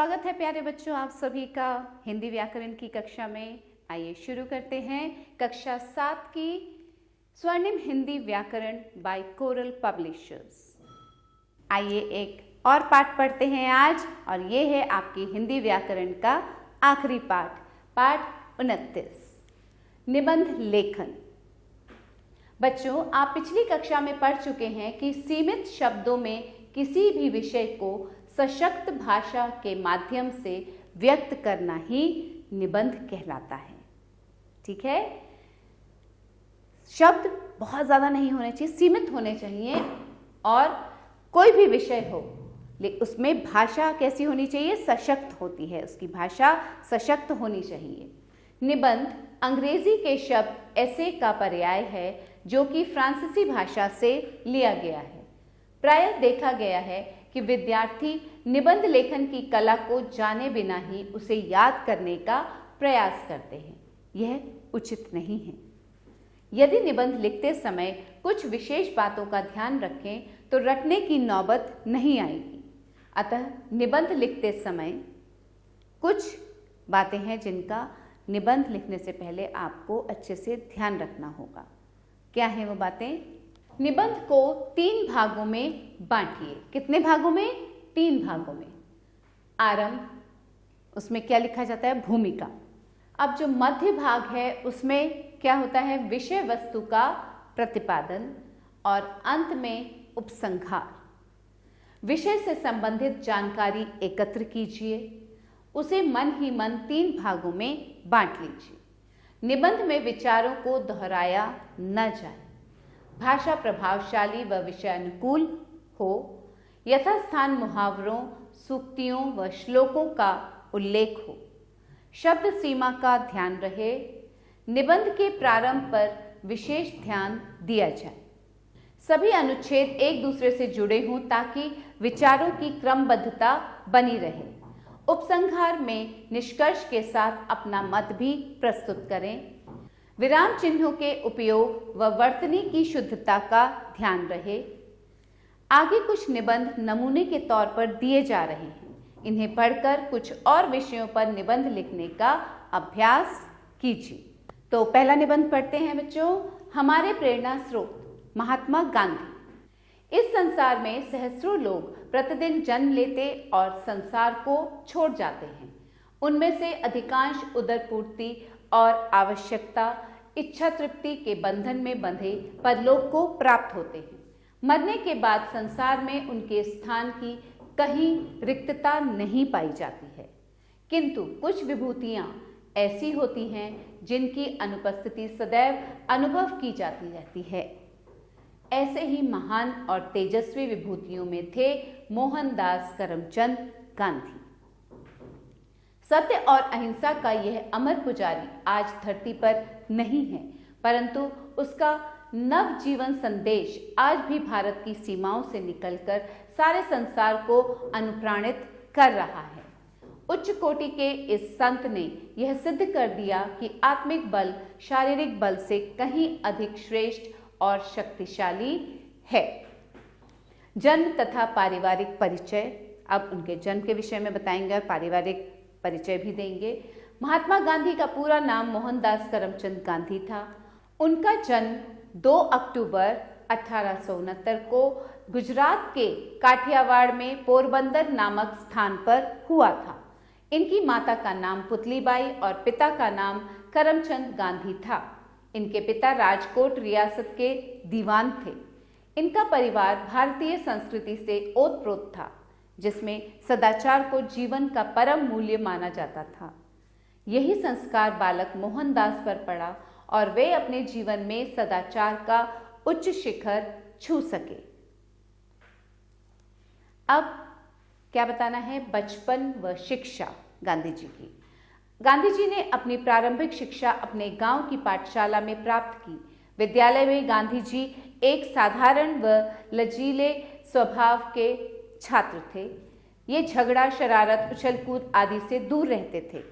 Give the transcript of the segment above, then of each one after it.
स्वागत है प्यारे बच्चों आप सभी का हिंदी व्याकरण की कक्षा में। आइए शुरू करते हैं कक्षा 7 की स्वर्णिम हिंदी व्याकरण बाय कोरल पब्लिशर्स। आइए एक और पाठ पढ़ते हैं आज, और ये है आपकी हिंदी व्याकरण का आखिरी पाठ, पाठ 29, निबंध लेखन। बच्चों, आप पिछली कक्षा में पढ़ चुके हैं कि सीमित शब्दों में किसी भी विषय को सशक्त भाषा के माध्यम से व्यक्त करना ही निबंध कहलाता है। ठीक है, शब्द बहुत ज़्यादा नहीं होने चाहिए, सीमित होने चाहिए, और कोई भी विषय हो लेकिन उसमें भाषा कैसी होनी चाहिए, सशक्त होती है, उसकी भाषा सशक्त होनी चाहिए। निबंध अंग्रेजी के शब्द ऐसे का पर्याय है जो कि फ्रांसीसी भाषा से लिया गया है। प्रायः देखा गया है कि विद्यार्थी निबंध लेखन की कला को जाने बिना ही उसे याद करने का प्रयास करते हैं। यह उचित नहीं है। यदि निबंध लिखते समय कुछ विशेष बातों का ध्यान रखें तो रटने की नौबत नहीं आएगी। अतः निबंध लिखते समय कुछ बातें हैं जिनका निबंध लिखने से पहले आपको अच्छे से ध्यान रखना होगा। क्या है वो बातें? निबंध को 3 भागों में बांटिए। कितने भागों में? 3 भागों में। आरंभ, उसमें क्या लिखा जाता है? भूमिका। अब जो मध्य भाग है उसमें क्या होता है? विषय वस्तु का प्रतिपादन, और अंत में उपसंहार। विषय से संबंधित जानकारी एकत्र कीजिए, उसे मन ही मन 3 भागों में बांट लीजिए। निबंध में विचारों को दोहराया न जाए, भाषा प्रभावशाली व विषय अनुकूल हो, यथास्थान मुहावरों, सूक्तियों व श्लोकों का उल्लेख हो, शब्द सीमा का ध्यान रहे, निबंध के प्रारंभ पर विशेष ध्यान दिया जाए, सभी अनुच्छेद एक दूसरे से जुड़े हों ताकि विचारों की क्रमबद्धता बनी रहे, उपसंहार में निष्कर्ष के साथ अपना मत भी प्रस्तुत करें, विराम चिन्हों के उपयोग व वर्तनी की शुद्धता का ध्यान रहे। आगे कुछ निबंध नमूने के तौर पर दिए जा रहे हैं, इन्हें पढ़कर कुछ और विषयों पर निबंध लिखने का अभ्यास कीजिए। तो पहला निबंध पढ़ते हैं बच्चों। हमारे प्रेरणा स्रोत महात्मा गांधी। इस संसार में सहस्त्रों लोग प्रतिदिन जन्म लेते और संसार को छोड़ जाते हैं। उनमें से अधिकांश उदरपूर्ति और आवश्यकता, इच्छा तृप्ति के बंधन में बंधे परलोक को प्राप्त होते हैं। मरने के बाद संसार में उनके स्थान की कहीं रिक्तता नहीं पाई जाती है, किंतु कुछ विभूतियां ऐसी होती हैं जिनकी अनुपस्थिति सदैव अनुभव की जाती रहती है। ऐसे ही महान और तेजस्वी विभूतियों में थे मोहनदास करमचंद गांधी। सत्य और अहिंसा का यह अमर पुजारी आज धरती पर नहीं है, परंतु उसका नव जीवन संदेश आज भी भारत की सीमाओं से निकलकर सारे संसार को अनुप्राणित कर रहा है। उच्च कोटि के इस संत ने यह सिद्ध कर दिया कि आत्मिक बल शारीरिक बल से कहीं अधिक श्रेष्ठ और शक्तिशाली है। जन्म तथा पारिवारिक परिचय। अब उनके जन्म के विषय में बताएंगे और पारिवारिक परिचय भी देंगे। महात्मा गांधी का पूरा नाम मोहनदास करमचंद गांधी था। उनका जन्म 2 अक्टूबर 1869 को गुजरात के काठियावाड़ में पोरबंदर नामक स्थान पर हुआ था। इनकी माता का नाम पुतलीबाई और पिता का नाम करमचंद गांधी था। इनके पिता राजकोट रियासत के दीवान थे। इनका परिवार भारतीय संस्कृति से ओतप्रोत था, जिसमें सदाचार को जीवन का परम मूल्य माना जाता था। यही संस्कार बालक मोहनदास पर पड़ा और वे अपने जीवन में सदाचार का उच्च शिखर छू सके। अब क्या बताना है? बचपन व शिक्षा गांधी जी की। गांधी जी ने अपनी प्रारंभिक शिक्षा अपने गांव की पाठशाला में प्राप्त की। विद्यालय में गांधी जी एक साधारण व लचीले स्वभाव के छात्र थे। ये झगड़ा, शरारत, उछलकूद आदि से दूर रहते थे।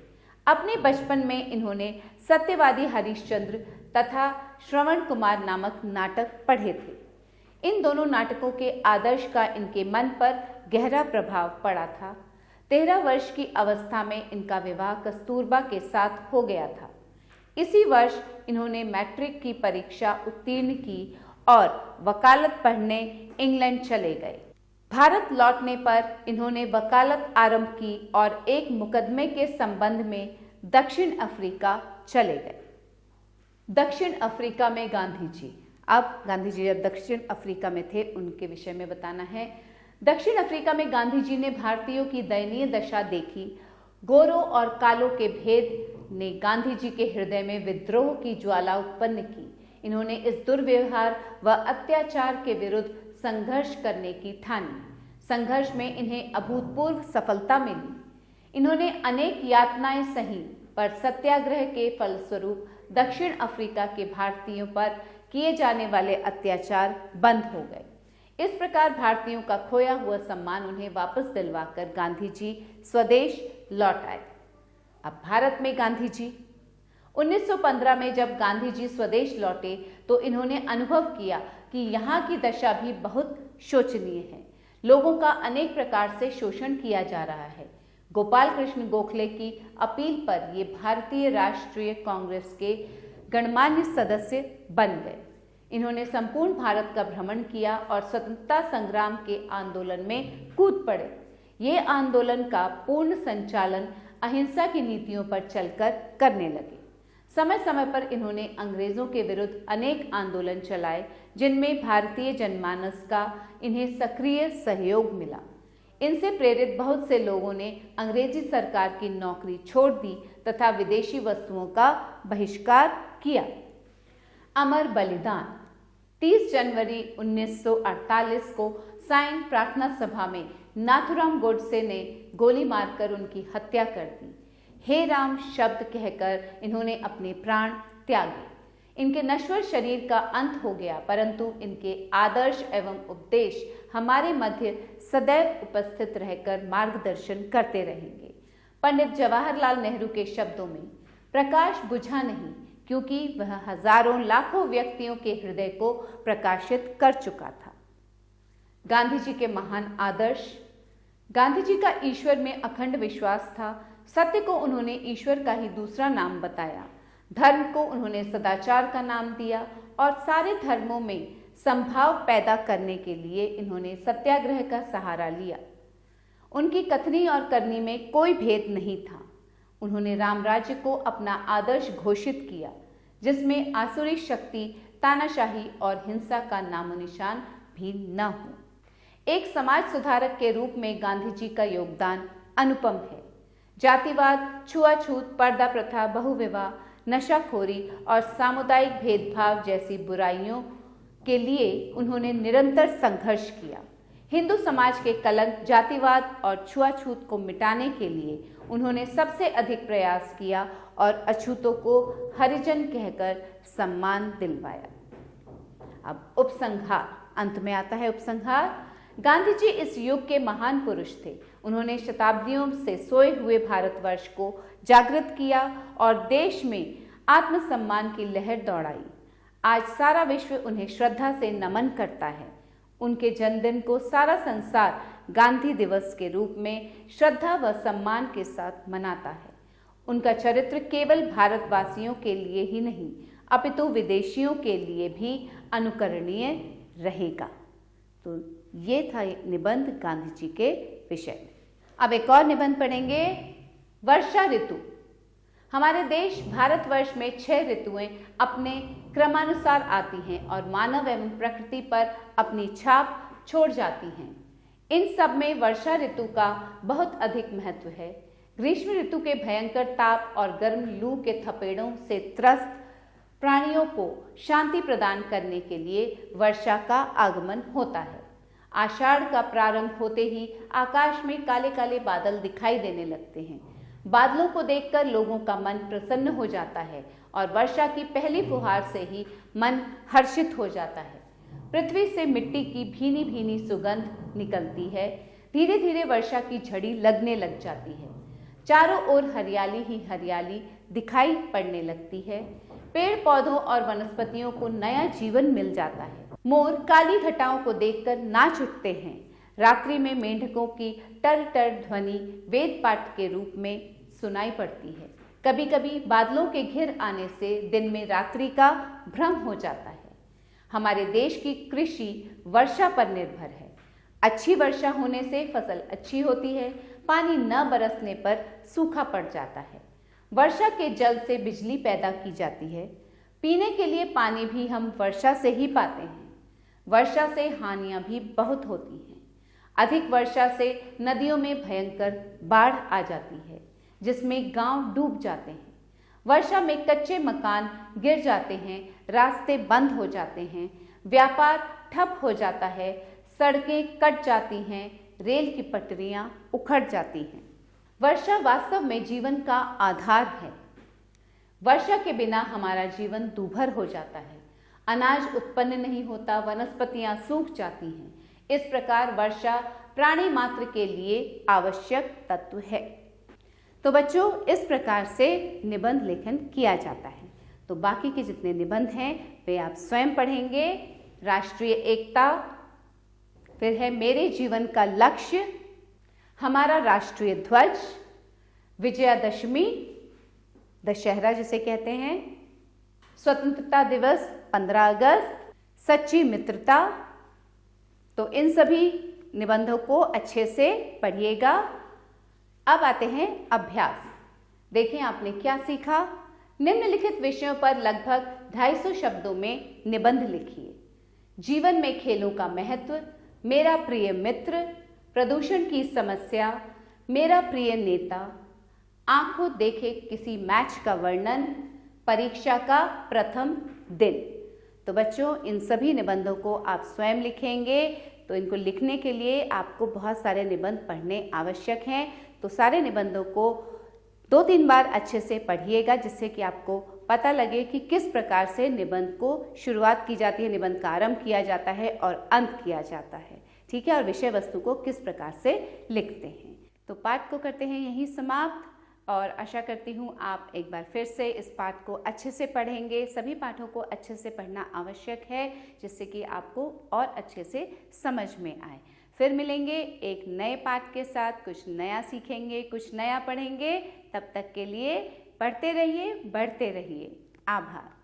अपने बचपन में इन्होंने सत्यवादी हरिश्चंद्र तथा श्रवण कुमार नामक नाटक पढ़े थे। इन दोनों नाटकों के आदर्श का इनके मन पर गहरा प्रभाव पड़ा था। 13 वर्ष की अवस्था में इनका विवाह कस्तूरबा के साथ हो गया था। इसी वर्ष इन्होंने मैट्रिक की परीक्षा उत्तीर्ण की और वकालत पढ़ने इंग्लैंड चले गए। भारत लौटने पर इन्होंने वकालत आरंभ की और एक मुकदमे के संबंध में दक्षिण अफ्रीका चले गए। दक्षिण अफ्रीका में गांधी जी, अब गांधी जी जब दक्षिण अफ्रीका में थे उनके विषय में बताना है। दक्षिण अफ्रीका में गांधी जी ने भारतीयों की दयनीय दशा देखी। गोरों और कालों के भेद ने गांधी जी के हृदय में विद्रोह की ज्वाला उत्पन्न की। इन्होंने इस दुर्व्यवहार व अत्याचार के विरुद्ध संघर्ष करने की ठानी। संघर्ष में इन्हें अभूतपूर्व सफलता मिली। इन्होंने अनेक यातनाएं सही, पर सत्याग्रह के फलस्वरूप दक्षिण अफ्रीका के भारतीयों पर किए जाने वाले अत्याचार बंद हो गए। इस प्रकार भारतीयों का खोया हुआ सम्मान उन्हें वापस दिलवाकर गांधी जी स्वदेश लौट आए। अब भारत में गांधी जी 1915 में जब गांधी जी स्वदेश लौटे तो इन्होंने अनुभव किया कि यहाँ की दशा भी बहुत शोचनीय है। लोगों का अनेक प्रकार से शोषण किया जा रहा है। गोपाल कृष्ण गोखले की अपील पर ये भारतीय राष्ट्रीय कांग्रेस के गणमान्य सदस्य बन गए। इन्होंने संपूर्ण भारत का भ्रमण किया और स्वतंत्रता संग्राम के आंदोलन में कूद पड़े। ये आंदोलन का पूर्ण संचालन अहिंसा की नीतियों पर चलकर करने लगे। समय समय पर इन्होंने अंग्रेजों के विरुद्ध अनेक आंदोलन चलाए, जिनमें भारतीय जनमानस का इन्हें सक्रिय सहयोग मिला। इनसे प्रेरित बहुत से लोगों ने अंग्रेजी सरकार की नौकरी छोड़ दी तथा विदेशी वस्तुओं का बहिष्कार किया। अमर बलिदान 30 जनवरी 1948 को साइन प्रार्थना सभा में नाथूराम गोडसे ने गोली मारकर उनकी हत्या कर दी। हे राम शब्द कहकर इन्होंने अपने प्राण त्यागे। इनके नश्वर शरीर का अंत हो गया, परंतु इनके आदर्श एवं उपदेश हमारे मध्य सदैव उपस्थित रहकर मार्गदर्शन करते रहेंगे। पंडित जवाहरलाल नेहरू के शब्दों में, प्रकाश बुझा नहीं, क्योंकि वह हजारों लाखों व्यक्तियों के हृदय को प्रकाशित कर चुका था। गांधी जी के महान आदर्श। गांधी जी का ईश्वर में अखंड विश्वास था। सत्य को उन्होंने ईश्वर का ही दूसरा नाम बताया। धर्म को उन्होंने सदाचार का नाम दिया और सारे धर्मों में संभाव पैदा करने के लिए इन्होंने सत्याग्रह का सहारा लिया। उनकी कथनी और करनी में कोई भेद नहीं था। उन्होंने रामराज्य को अपना आदर्श घोषित किया, जिसमें आसुरी शक्ति, तानाशाही और हिंसा का नामोनिशान भी न हो। एक समाज सुधारक के रूप में गांधी जी का योगदान अनुपम है। जातिवाद, छुआछूत, पर्दा प्रथा, बहुविवाह, नशाखोरी और सामुदायिक भेदभाव जैसी बुराइयों के लिए उन्होंने निरंतर संघर्ष किया। हिंदू समाज के कलंक, जातिवाद और छुआछूत को मिटाने के लिए उन्होंने सबसे अधिक प्रयास किया और अछूतों को हरिजन कहकर सम्मान दिलवाया। अब उपसंहार, अंत में आता है उपसंहार। गांधी जी इस युग के महान पुरुष थे। उन्होंने शताब्दियों से सोए हुए भारतवर्ष को जागृत किया और देश में आत्मसम्मान की लहर दौड़ाई। आज सारा विश्व उन्हें श्रद्धा से नमन करता है। उनके जन्मदिन को सारा संसार गांधी दिवस के रूप में श्रद्धा व सम्मान के साथ मनाता है। उनका चरित्र केवल भारतवासियों के लिए ही नहीं, अपितु विदेशियों के लिए भी अनुकरणीय रहेगा। तो ये था निबंध गांधी जी के विषय में। अब एक और निबंध पढ़ेंगे, वर्षा ऋतु। हमारे देश भारतवर्ष में 6 ऋतुएं अपने क्रमानुसार आती हैं और मानव एवं प्रकृति पर अपनी छाप छोड़ जाती हैं। इन सब में वर्षा ऋतु का बहुत अधिक महत्व है। ग्रीष्म ऋतु के भयंकर ताप और गर्म लू के थपेड़ों से त्रस्त प्राणियों को शांति प्रदान करने के लिए वर्षा का आगमन होता है। आषाढ़ का प्रारंभ होते ही आकाश में काले काले बादल दिखाई देने लगते हैं। बादलों को देखकर लोगों का मन प्रसन्न हो जाता है और वर्षा की पहली फुहार से ही मन हर्षित हो जाता है। पृथ्वी से मिट्टी की भीनी भीनी सुगंध निकलती है। धीरे धीरे वर्षा की झड़ी लगने लग जाती है। चारों ओर हरियाली ही हरियाली दिखाई पड़ने लगती है। पेड़ पौधों और वनस्पतियों को नया जीवन मिल जाता है। मोर काली घटाओं को देखकर नाच उठते हैं। रात्रि में मेंढकों की टर टर ध्वनि वेद पाठ के रूप में सुनाई पड़ती है। कभी कभी बादलों के घिर आने से दिन में रात्रि का भ्रम हो जाता है। हमारे देश की कृषि वर्षा पर निर्भर है। अच्छी वर्षा होने से फसल अच्छी होती है, पानी न बरसने पर सूखा पड़ जाता है। वर्षा के जल से बिजली पैदा की जाती है। पीने के लिए पानी भी हम वर्षा से ही पाते हैं। वर्षा से हानियां भी बहुत होती हैं। अधिक वर्षा से नदियों में भयंकर बाढ़ आ जाती है, जिसमें गांव डूब जाते हैं। वर्षा में कच्चे मकान गिर जाते हैं, रास्ते बंद हो जाते हैं, व्यापार ठप हो जाता है, सड़कें कट जाती हैं, रेल की पटरियां उखड़ जाती हैं। वर्षा वास्तव में जीवन का आधार है। वर्षा के बिना हमारा जीवन दूभर हो जाता है। अनाज उत्पन्न नहीं होता, वनस्पतियां सूख जाती हैं। इस प्रकार वर्षा प्राणी मात्र के लिए आवश्यक तत्व है। तो बच्चों, इस प्रकार से निबंध लेखन किया जाता है। तो बाकी के जितने निबंध हैं वे आप स्वयं पढ़ेंगे। राष्ट्रीय एकता, फिर है मेरे जीवन का लक्ष्य, हमारा राष्ट्रीय ध्वज, विजयादशमी, दशहरा जिसे कहते हैं, स्वतंत्रता दिवस 15 अगस्त, सच्ची मित्रता। तो इन सभी निबंधों को अच्छे से पढ़िएगा। अब आते हैं अभ्यास। देखें आपने क्या सीखा। निम्नलिखित विषयों पर लगभग 250 शब्दों में निबंध लिखिए। जीवन में खेलों का महत्व, मेरा प्रिय मित्र, प्रदूषण की समस्या, मेरा प्रिय नेता, आंखों देखे किसी मैच का वर्णन, परीक्षा का प्रथम दिन। तो बच्चों, इन सभी निबंधों को आप स्वयं लिखेंगे। तो इनको लिखने के लिए आपको बहुत सारे निबंध पढ़ने आवश्यक हैं। तो सारे निबंधों को 2-3 बार अच्छे से पढ़िएगा, जिससे कि आपको पता लगे कि किस प्रकार से निबंध को शुरुआत की जाती है, निबंध का आरंभ किया जाता है और अंत किया जाता है। ठीक है, और विषय वस्तु को किस प्रकार से लिखते हैं। तो पाठ को करते हैं यहीं समाप्त, और आशा करती हूँ आप एक बार फिर से इस पाठ को अच्छे से पढ़ेंगे। सभी पाठों को अच्छे से पढ़ना आवश्यक है, जिससे कि आपको और अच्छे से समझ में आए। फिर मिलेंगे एक नए पाठ के साथ, कुछ नया सीखेंगे, कुछ नया पढ़ेंगे। तब तक के लिए पढ़ते रहिए, बढ़ते रहिए। आभार।